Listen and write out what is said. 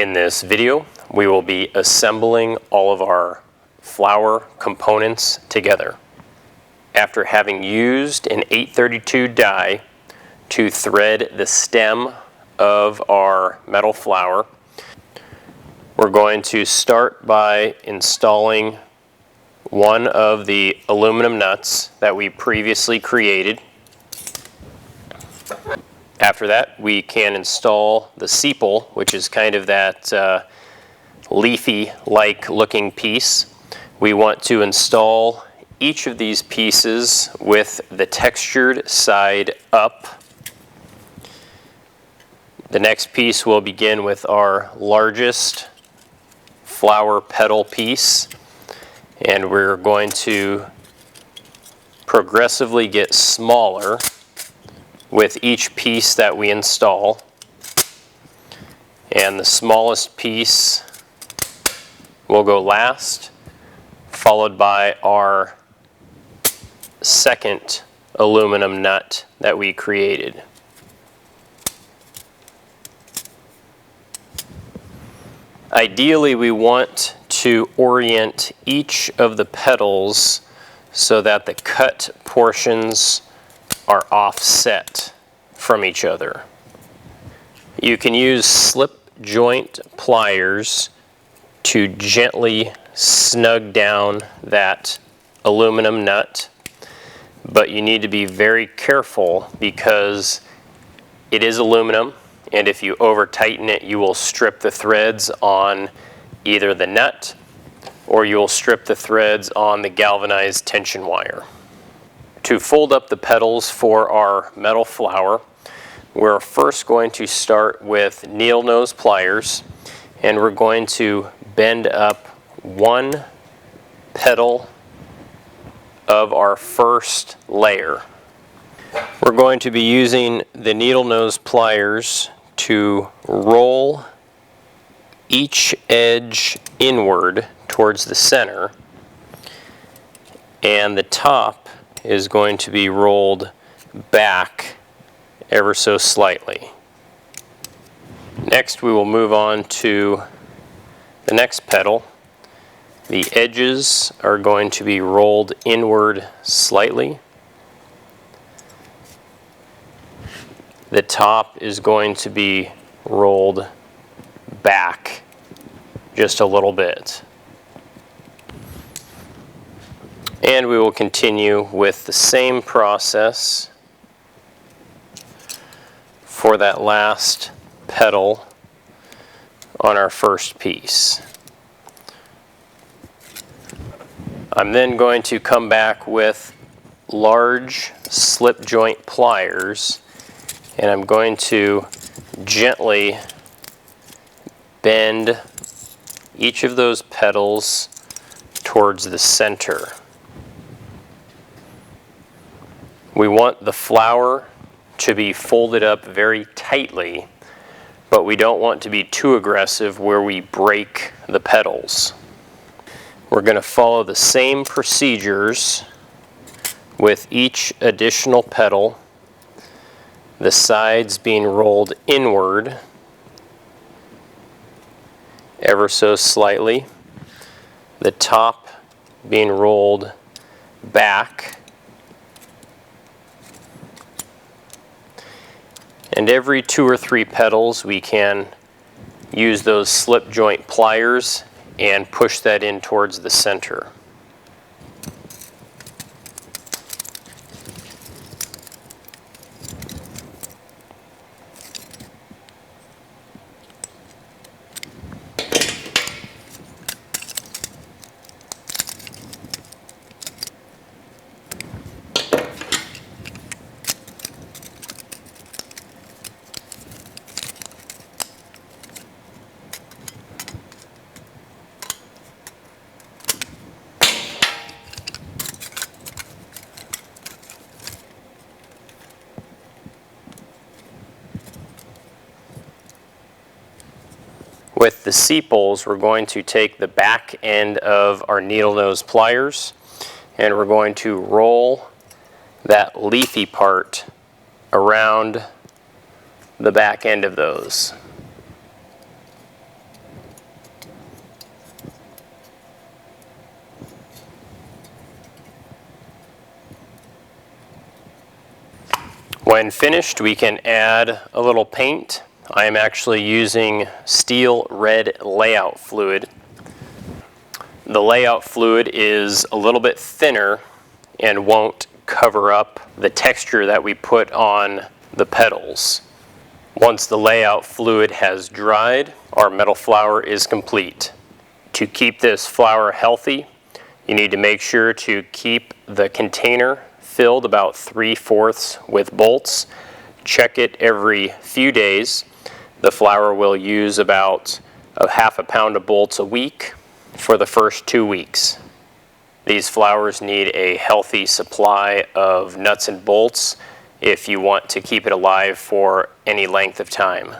In this video, we will be assembling all of our flower components together. After having used an 832 die to thread the stem of our metal flower, we're going to start by installing one of the aluminum nuts that we previously created. After that, we can install the sepal, which is kind of that leafy-like looking piece. We want to install each of these pieces with the textured side up. The next piece will begin with our largest flower petal piece, and we're going to progressively get smaller with each piece that we install. And the smallest piece will go last, followed by our second aluminum nut that we created. Ideally, we want to orient each of the petals so that the cut portions are offset from each other. You can use slip joint pliers to gently snug down that aluminum nut, but you need to be very careful because it is aluminum, and if you over tighten it, you will strip the threads on either the nut or you'll strip the threads on the galvanized tension wire. To fold up the petals for our metal flower, we're first going to start with needle nose pliers, and we're going to bend up one petal of our first layer. We're going to be using the needle nose pliers to roll each edge inward towards the center, and the top is going to be rolled back ever so slightly. Next, we will move on to the next petal. The edges are going to be rolled inward slightly. The top is going to be rolled back just a little bit. And we will continue with the same process for that last petal on our first piece. I'm then going to come back with large slip joint pliers, and I'm going to gently bend each of those petals towards the center. We want the flower to be folded up very tightly, but we don't want to be too aggressive where we break the petals. We're going to follow the same procedures with each additional petal, the sides being rolled inward ever so slightly, the top being rolled back, and every 2 or 3 petals we can use those slip joint pliers and push that in towards the center. With the sepals, we're going to take the back end of our needle nose pliers and we're going to roll that leafy part around the back end of those. When finished, we can add a little paint. I am actually using steel red layout fluid. The layout fluid is a little bit thinner and won't cover up the texture that we put on the petals. Once the layout fluid has dried, our metal flower is complete. To keep this flower healthy, you need to make sure to keep the container filled about 3/4 with bolts. Check it every few days. The flower will use about a half a pound of bolts a week for the first 2 weeks. These flowers need a healthy supply of nuts and bolts if you want to keep it alive for any length of time.